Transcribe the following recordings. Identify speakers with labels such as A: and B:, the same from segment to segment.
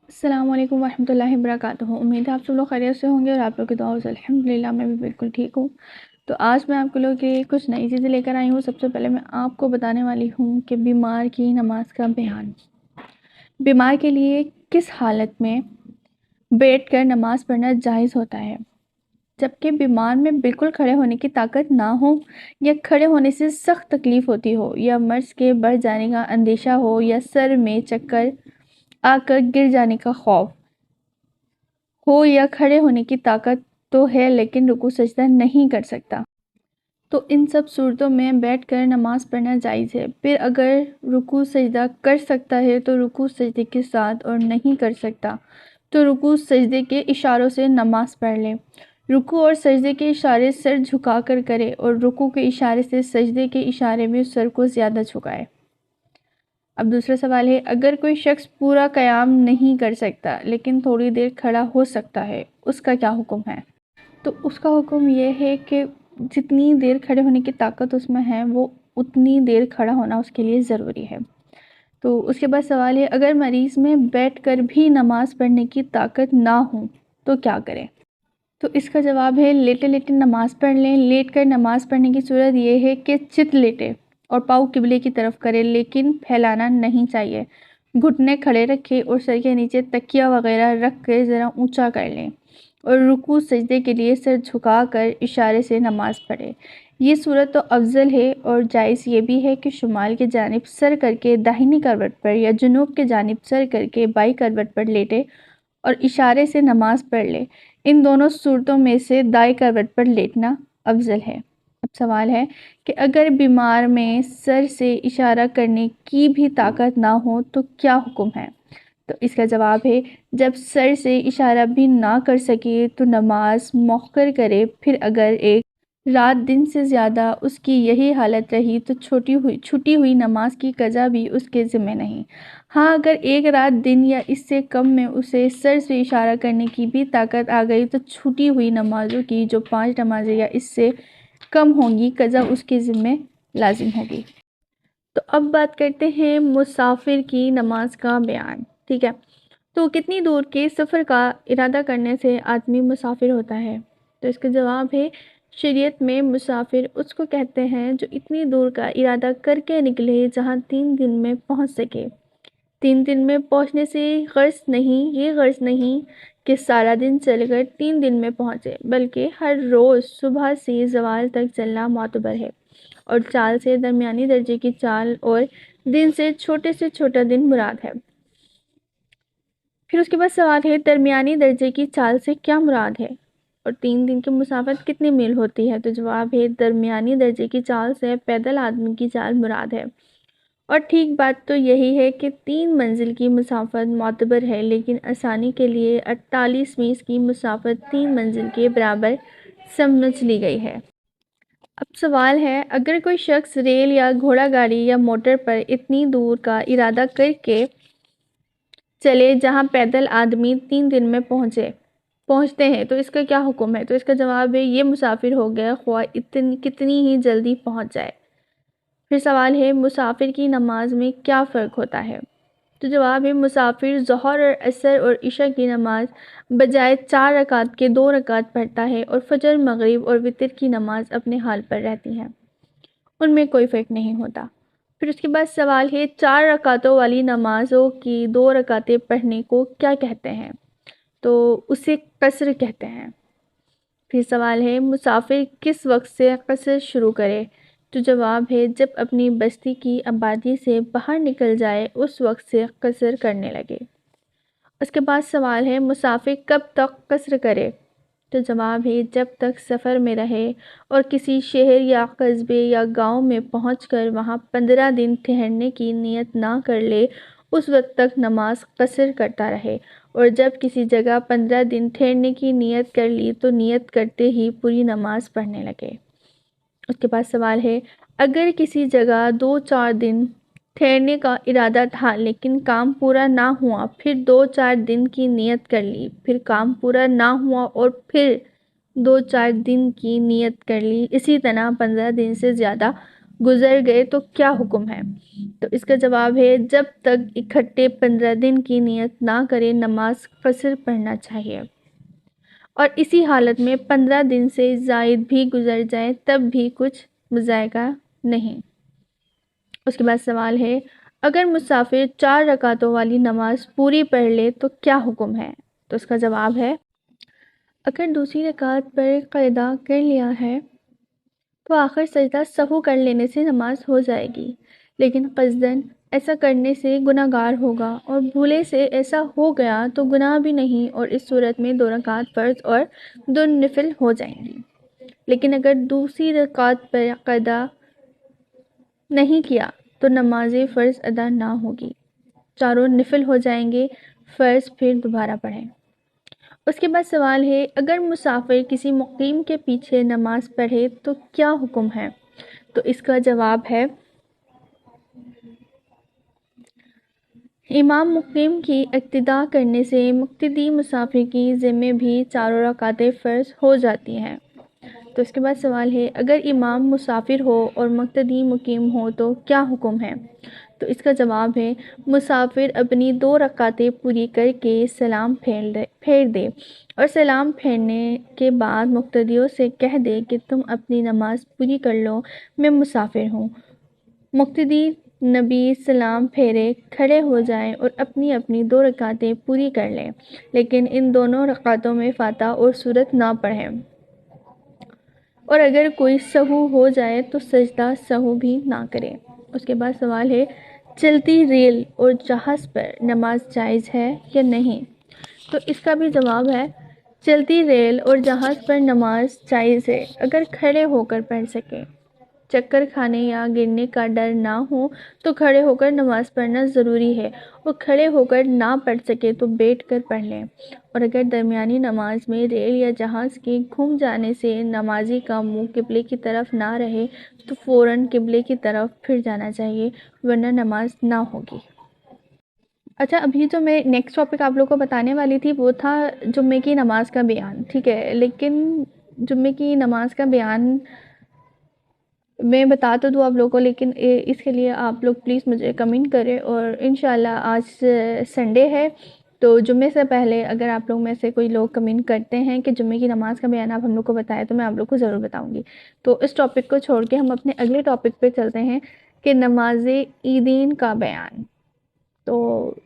A: السلام علیکم ورحمۃ اللہ وبرکاتہ۔ امید ہے آپ سب لوگ خیریت سے ہوں گے اور آپ لوگ کی دعاؤں سے الحمدللہ میں بھی بالکل ٹھیک ہوں۔ تو آج میں آپ کے لوگوں کے لیے کچھ نئی چیزیں لے کر آئی ہوں۔ سب سے پہلے میں آپ کو بتانے والی ہوں کہ بیمار کی نماز کا بیان۔ بیمار کے لیے کس حالت میں بیٹھ کر نماز پڑھنا جائز ہوتا ہے؟ جبکہ بیمار میں بالکل کھڑے ہونے کی طاقت نہ ہو، یا کھڑے ہونے سے سخت تکلیف ہوتی ہو، یا مرض کے بڑھ جانے کا اندیشہ ہو، یا سر میں چکر آ کر گر جانے کا خوف ہو، یا کھڑے ہونے کی طاقت تو ہے لیکن رکوع سجدہ نہیں کر سکتا، تو ان سب صورتوں میں بیٹھ کر نماز پڑھنا جائز ہے۔ پھر اگر رکوع سجدہ کر سکتا ہے تو رکوع سجدے کے ساتھ، اور نہیں کر سکتا تو رکوع سجدے کے اشاروں سے نماز پڑھ لے۔ رکوع اور سجدے کے اشارے سر جھکا کر کرے، اور رکوع کے اشارے سے سجدے کے اشارے میں سر کو زیادہ جھکائے۔ اب دوسرا سوال ہے، اگر کوئی شخص پورا قیام نہیں کر سکتا لیکن تھوڑی دیر کھڑا ہو سکتا ہے، اس کا کیا حکم ہے؟ تو اس کا حکم یہ ہے کہ جتنی دیر کھڑے ہونے کی طاقت اس میں ہے، وہ اتنی دیر کھڑا ہونا اس کے لیے ضروری ہے۔ تو اس کے بعد سوال ہے، اگر مریض میں بیٹھ کر بھی نماز پڑھنے کی طاقت نہ ہو تو کیا کرے؟ تو اس کا جواب ہے، لیٹے لیٹے نماز پڑھ لیں۔ لیٹ کر نماز پڑھنے کی صورت یہ ہے کہ چت لیٹے اور پاؤں قبلے کی طرف کرے، لیکن پھیلانا نہیں چاہیے۔ گھٹنے کھڑے رکھے اور سر کے نیچے تکیہ وغیرہ رکھ کے ذرا اونچا کر لیں، اور رکوع سجدے کے لیے سر جھکا کر اشارے سے نماز پڑھے۔ یہ صورت تو افضل ہے، اور جائز یہ بھی ہے کہ شمال کی جانب سر کر کے داہنی کروٹ پر، یا جنوب کی جانب سر کر کے بائیں کروٹ پر لیٹے اور اشارے سے نماز پڑھ لے۔ ان دونوں صورتوں میں سے دائیں کروٹ پر لیٹنا افضل ہے۔ اب سوال ہے کہ اگر بیمار میں سر سے اشارہ کرنے کی بھی طاقت نہ ہو تو کیا حکم ہے؟ تو اس کا جواب ہے، جب سر سے اشارہ بھی نہ کر سکے تو نماز مؤخر کرے۔ پھر اگر ایک رات دن سے زیادہ اس کی یہی حالت رہی تو چھٹی ہوئی نماز کی قضا بھی اس کے ذمہ نہیں۔ ہاں، اگر ایک رات دن یا اس سے کم میں اسے سر سے اشارہ کرنے کی بھی طاقت آ گئی تو چھٹی ہوئی نمازوں کی جو 5 نمازیں یا اس سے کم ہوں گی، قضا اس کے ذمہ لازم ہوگی۔ تو اب بات کرتے ہیں مسافر کی نماز کا بیان۔ ٹھیک ہے، تو کتنی دور کے سفر کا ارادہ کرنے سے آدمی مسافر ہوتا ہے؟ تو اس کا جواب ہے، شریعت میں مسافر اس کو کہتے ہیں جو اتنی دور کا ارادہ کر کے نکلے جہاں 3 دن میں پہنچ سکے۔ 3 دن میں پہنچنے سے یہ غرض نہیں کہ سارا دن چل کر 3 دن میں پہنچے، بلکہ ہر روز صبح سے زوال تک چلنا معتبر ہے، اور چال سے درمیانی درجے کی چال اور دن سے چھوٹا دن مراد ہے۔ پھر اس کے بعد سوال ہے، درمیانی درجے کی چال سے کیا مراد ہے، اور 3 دن کی مسافت کتنی میل ہوتی ہے؟ تو جواب ہے، درمیانی درجے کی چال سے پیدل آدمی کی چال مراد ہے۔ اور ٹھیک بات تو یہی ہے کہ 3 منزل کی مسافت معتبر ہے، لیکن آسانی کے لیے 48 میل کی مسافت 3 منزل کے برابر سمجھ لی گئی ہے۔ اب سوال ہے، اگر کوئی شخص ریل یا گھوڑا گاڑی یا موٹر پر اتنی دور کا ارادہ کر کے چلے جہاں پیدل آدمی 3 دن میں پہنچتے ہیں تو اس کا کیا حکم ہے؟ تو اس کا جواب ہے، یہ مسافر ہو گیا، خواہ کتنی ہی جلدی پہنچ جائے۔ پھر سوال ہے، مسافر کی نماز میں کیا فرق ہوتا ہے؟ تو جواب ہے، مسافر ظہر اور عصر اور عشاء کی نماز بجائے 4 رکعت کے 2 رکعت پڑھتا ہے، اور فجر، مغرب اور وتر کی نماز اپنے حال پر رہتی ہیں، ان میں کوئی فرق نہیں ہوتا۔ پھر اس کے بعد سوال ہے، 4 رکعتوں والی نمازوں کی 2 رکعتیں پڑھنے کو کیا کہتے ہیں؟ تو اسے قصر کہتے ہیں۔ پھر سوال ہے، مسافر کس وقت سے قصر شروع کرے؟ تو جواب ہے، جب اپنی بستی کی آبادی سے باہر نکل جائے اس وقت سے قصر کرنے لگے۔ اس کے بعد سوال ہے، مسافر کب تک قصر کرے؟ تو جواب ہے، جب تک سفر میں رہے اور کسی شہر یا قصبے یا گاؤں میں پہنچ کر وہاں 15 دن ٹھہرنے کی نیت نہ کر لے، اس وقت تک نماز قصر کرتا رہے، اور جب کسی جگہ 15 دن ٹھہرنے کی نیت کر لی تو نیت کرتے ہی پوری نماز پڑھنے لگے۔ اس کے بعد سوال ہے، اگر کسی جگہ 2-4 دن ٹھہرنے کا ارادہ تھا لیکن کام پورا نہ ہوا، پھر 2-4 دن کی نیت کر لی، پھر کام پورا نہ ہوا اور پھر 2-4 دن کی نیت کر لی، اسی طرح 15 دن سے زیادہ گزر گئے تو کیا حکم ہے؟ تو اس کا جواب ہے جب تک اکٹھے 15 دن کی نیت نہ کرے نماز قصر پڑھنا چاہیے، اور اسی حالت میں 15 دن سے زائد بھی گزر جائے تب بھی کچھ مضائقہ نہیں۔ اس کے بعد سوال ہے اگر مسافر 4 رکعتوں والی نماز پوری پڑھ لے تو کیا حکم ہے؟ تو اس کا جواب ہے اگر دوسری رکعت پر قیدا کر لیا ہے تو آخر سجدہ سہو کر لینے سے نماز ہو جائے گی، لیکن قصداً ایسا کرنے سے گناہ گار ہوگا، اور بھولے سے ایسا ہو گیا تو گناہ بھی نہیں، اور اس صورت میں 2 رکعت فرض اور 2 نفل ہو جائیں گی۔ لیکن اگر دوسری رکعت پر قیدا نہیں کیا تو نماز فرض ادا نہ ہوگی، چاروں نفل ہو جائیں گے، فرض پھر دوبارہ پڑھیں۔ اس کے بعد سوال ہے اگر مسافر کسی مقیم کے پیچھے نماز پڑھے تو کیا حکم ہے؟ تو اس کا جواب ہے امام مقیم کی اقتداء کرنے سے مقتدی مسافر کی ذمہ بھی 4 رکعتیں فرض ہو جاتی ہیں۔ تو اس کے بعد سوال ہے اگر امام مسافر ہو اور مقتدی مقیم ہو تو کیا حکم ہے؟ تو اس کا جواب ہے مسافر اپنی 2 رکعتیں پوری کر کے سلام پھیر دے، اور سلام پھیرنے کے بعد مقتدیوں سے کہہ دے کہ تم اپنی نماز پوری کر لو، میں مسافر ہوں۔ مقتدی نبی سلام پھیرے کھڑے ہو جائیں اور اپنی اپنی 2 رکعتیں پوری کر لیں، لیکن ان دونوں رکعتوں میں فاتحہ اور سورت نہ پڑھیں، اور اگر کوئی سہو ہو جائے تو سجدہ سہو بھی نہ کرے۔ اس کے بعد سوال ہے چلتی ریل اور جہاز پر نماز جائز ہے یا نہیں؟ تو اس کا بھی جواب ہے چلتی ریل اور جہاز پر نماز جائز ہے اگر کھڑے ہو کر پڑھ سکے، چکر کھانے یا گرنے کا ڈر نہ ہو تو کھڑے ہو کر نماز پڑھنا ضروری ہے، اور کھڑے ہو کر نہ پڑھ سکے تو بیٹھ کر پڑھ لیں، اور اگر درمیانی نماز میں ریل یا جہاز کے گھوم جانے سے نمازی کا منہ قبلے کی طرف نہ رہے تو فوراً قبلے کی طرف پھر جانا چاہیے، ورنہ نماز نہ ہوگی۔ اچھا، ابھی جو میں نیکسٹ ٹاپک آپ لوگ کو بتانے والی تھی وہ تھا جمعے کی نماز کا بیان، ٹھیک ہے، لیکن جمعے کی نماز کا بیان میں بتا تو دوں آپ لوگوں کو، لیکن اس کے لیے آپ لوگ پلیز مجھے کمنٹ کریں، اور انشاءاللہ آج سنڈے ہے تو جمعے سے پہلے اگر آپ لوگ میں سے کوئی لوگ کمنٹ کرتے ہیں کہ جمعے کی نماز کا بیان آپ ہم لوگ کو بتائیں تو میں آپ لوگ کو ضرور بتاؤں گی۔ تو اس ٹاپک کو چھوڑ کے ہم اپنے اگلے ٹاپک پہ چلتے ہیں کہ نماز عیدین کا بیان۔ تو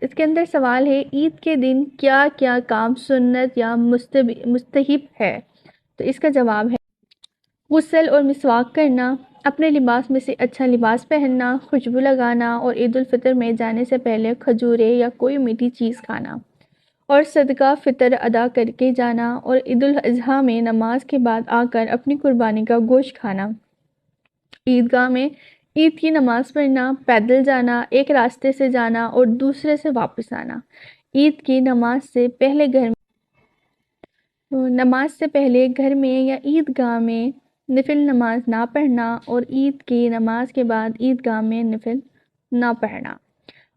A: اس کے اندر سوال ہے عید کے دن کیا کیا کام سنت یا مستحب ہے؟ تو اس کا جواب ہے غسل اور مسواک کرنا، اپنے لباس میں سے اچھا لباس پہننا، خوشبو لگانا، اور عید الفطر میں جانے سے پہلے کھجورے یا کوئی میٹھی چیز کھانا، اور صدقہ فطر ادا کر کے جانا، اور عید الاضحیٰ میں نماز کے بعد آ کر اپنی قربانی کا گوشت کھانا، عیدگاہ میں عید کی نماز پڑھنا، پیدل جانا، ایک راستے سے جانا اور دوسرے سے واپس آنا، عید کی نماز سے پہلے گھر میں یا عیدگاہ میں نفل نماز نہ پڑھنا، اور عید کی نماز کے بعد عیدگاہ میں نفل نہ پڑھنا۔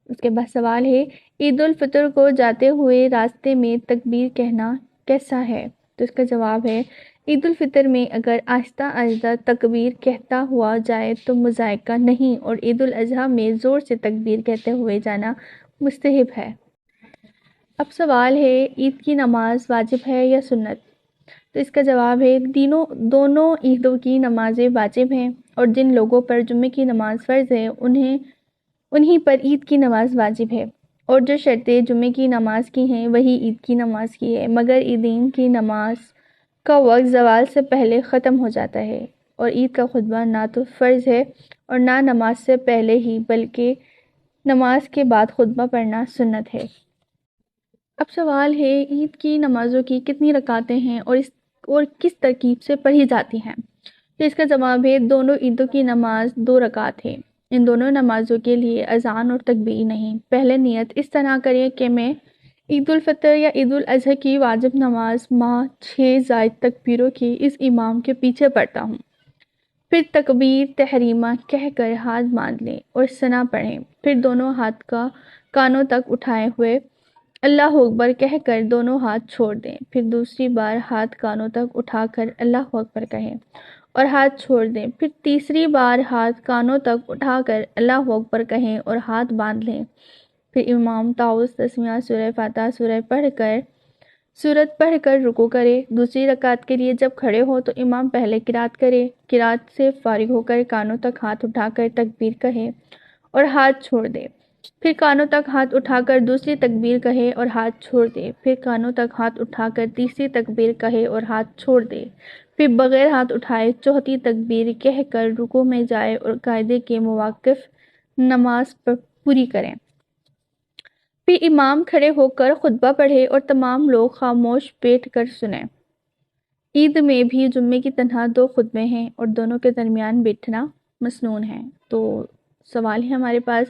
A: اس کے بعد سوال ہے عید الفطر کو جاتے ہوئے راستے میں تکبیر کہنا کیسا ہے؟ تو اس کا جواب ہے عید الفطر میں اگر آہستہ آہستہ تکبیر کہتا ہوا جائے تو مضائقہ نہیں، اور عید الاضحیٰ میں زور سے تکبیر کہتے ہوئے جانا مستحب ہے۔ اب سوال ہے عید کی نماز واجب ہے یا سنت؟ تو اس کا جواب ہے دونوں عیدوں کی نمازیں واجب ہیں، اور جن لوگوں پر جمعے کی نماز فرض ہے انہی پر عید کی نماز واجب ہے، اور جو شرطیں جمعے کی نماز کی ہیں وہی عید کی نماز کی ہے، مگر عیدین کی نماز کا وقت زوال سے پہلے ختم ہو جاتا ہے، اور عید کا خطبہ نہ تو فرض ہے اور نہ نماز سے پہلے ہی بلکہ نماز کے بعد خطبہ پڑھنا سنت ہے۔ اب سوال ہے عید کی نمازوں کی کتنی رکعتیں ہیں اور کس ترتیب سے پڑھی جاتی ہیں؟ تو اس کا جواب ہے دونوں عیدوں کی نماز 2 رکعت ہے، ان دونوں نمازوں کے لیے اذان اور تکبیر نہیں۔ پہلے نیت اس طرح کریں کہ میں عید الفطر یا عید الاضحیٰ کی واجب نماز مع 6 زائد تکبیروں کی اس امام کے پیچھے پڑھتا ہوں، پھر تکبیر تحریمہ کہہ کر ہاتھ باندھ لیں اور ثنا پڑھیں، پھر دونوں ہاتھ کا کانوں تک اٹھائے ہوئے اللہ اکبر کہہ کر دونوں ہاتھ چھوڑ دیں، پھر دوسری بار ہاتھ کانوں تک اٹھا کر اللہ اکبر کہیں، اور ہاتھ چھوڑ دیں۔ پھر تیسری بار ہاتھ کانوں تک اٹھا کر اللہ اکبر کہیں اور ہاتھ باندھ لیں۔ پھر امام تعوذ تسمیہ سورہ فاتحہ سورت پڑھ کر رکوع کرے۔ دوسری رکعت کے لیے جب کھڑے ہو تو امام پہلے قرات کرے، قرات سے فارغ ہو کر کانوں تک ہاتھ اٹھا کر تکبیر کہے اور ہاتھ چھوڑ دے۔ پھر کانوں تک ہاتھ اٹھا کر دوسری تکبیر کہے اور ہاتھ چھوڑ دے۔ پھر کانوں تک ہاتھ اٹھا کر تیسری تکبیر کہے اور ہاتھ چھوڑ دے۔ پھر بغیر ہاتھ اٹھائے چوتھی تکبیر کہہ کر رکوع میں جائے اور قاعدے کے مواقف نماز پوری کریں۔ پھر امام کھڑے ہو کر خطبہ پڑھے اور تمام لوگ خاموش بیٹھ کر سنیں۔ عید میں بھی جمعے کی تنہا 2 خطبے ہیں اور دونوں کے درمیان بیٹھنا مسنون ہے۔ تو سوال ہے ہمارے پاس،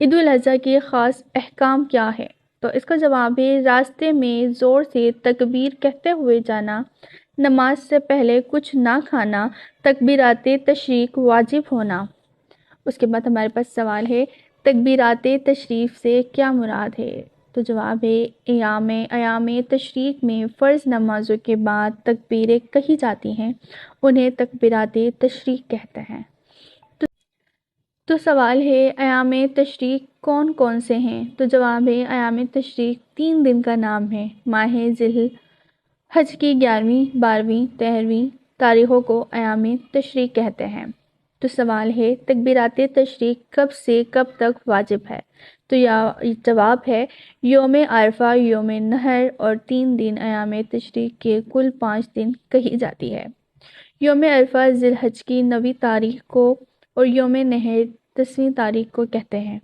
A: عید الاضحیٰ کے خاص احکام کیا ہے؟ تو اس کا جواب ہے، راستے میں زور سے تکبیر کہتے ہوئے جانا، نماز سے پہلے کچھ نہ کھانا، تکبیرات تشریق واجب ہونا۔ اس کے بعد ہمارے پاس سوال ہے، تکبیرات تشریف سے کیا مراد ہے؟ تو جواب ہے، ایام تشریق میں فرض نمازوں کے بعد تکبیریں کہی جاتی ہیں، انہیں تکبیرات تشریق کہتے ہیں۔ تو سوال ہے، ایام تشریق کون کون سے ہیں؟ تو جواب ہے، ایام تشریق 3 دن کا نام ہے۔ ماہ ذی الحج کی 11ویں، 12ویں، 13ویں تاریخوں کو ایام تشریق کہتے ہیں۔ تو سوال ہے، تکبیرات تشریق کب سے کب تک واجب ہے؟ تو جواب ہے، یوم عرفہ، یوم نحر اور 3 دن ایام تشریق کے کل 5 دن کہی جاتی ہے۔ یوم عرفہ ذی الحج کی 9ویں تاریخ کو اور یوم نحر 10ویں تاریخ کو کہتے ہیں۔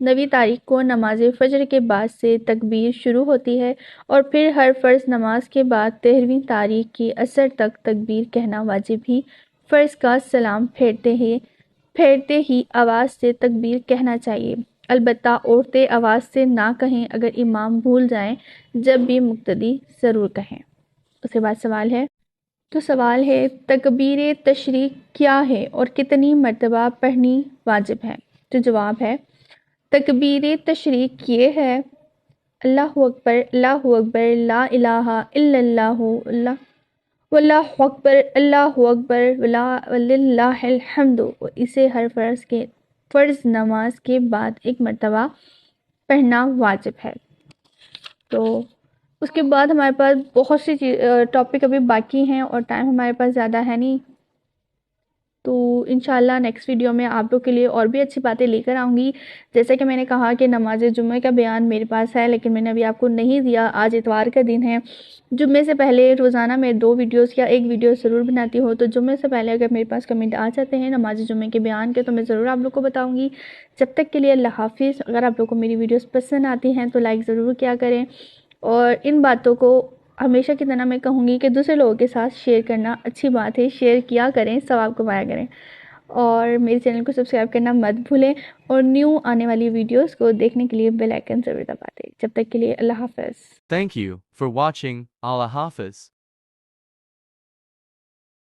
A: 9ویں تاریخ کو نماز فجر کے بعد سے تکبیر شروع ہوتی ہے اور پھر ہر فرض نماز کے بعد 13ویں تاریخ کی عصر تک تکبیر کہنا واجب ہی۔ فرض کا سلام پھیرتے ہی آواز سے تکبیر کہنا چاہیے، البتہ عورتیں آواز سے نہ کہیں، اگر امام بھول جائیں جب بھی مقتدی ضرور کہیں۔ اس کے بعد سوال ہے، تو سوال ہے، تکبیر تشریق کیا ہے اور کتنی مرتبہ پڑھنی واجب ہے؟ تو جواب ہے، تکبیر تشریق یہ ہے، اللہ اکبر، اللہ اکبر، لا الہ الا اللہ، واللہ اکبر، اللہ اکبر، وللہ الحمد۔ اسے ہر فرض نماز کے بعد 1 مرتبہ پڑھنا واجب ہے۔ تو اس کے بعد ہمارے پاس بہت سی ٹاپک ابھی باقی ہیں اور ٹائم ہمارے پاس زیادہ ہے نہیں، تو انشاءاللہ نیکسٹ ویڈیو میں آپ لوگ کے لیے اور بھی اچھی باتیں لے کر آؤں گی۔ جیسے کہ میں نے کہا کہ نماز جمعہ کا بیان میرے پاس ہے، لیکن میں نے ابھی آپ کو نہیں دیا۔ آج اتوار کا دن ہے، جمعے سے پہلے روزانہ میں 2 ویڈیوز یا 1 ویڈیو ضرور بناتی ہوں، تو جمعے سے پہلے اگر میرے پاس کمنٹ آ جاتے ہیں نماز جمعہ کے بیان کے تو میں ضرور آپ لوگ کو بتاؤں گی۔ جب تک کے لیے اللہ حافظ۔ اگر آپ لوگ کو میری ویڈیوز پسند آتی ہیں تو لائک ضرور کیا کریں، اور ان باتوں کو ہمیشہ کی طرح میں کہوں گی کہ دوسرے لوگوں کے ساتھ شیئر کرنا اچھی بات ہے، شیئر کیا کریں، ثواب کمایا کریں، اور میرے چینل کو سبسکرائب کرنا مت بھولیں، اور نیو آنے والی ویڈیوز کو دیکھنے کے لیے بیل آئیکن ضرور دبا دیں۔ جب تک کے لیے اللہ حافظ۔
B: Thank you for watching. Allah Hafiz.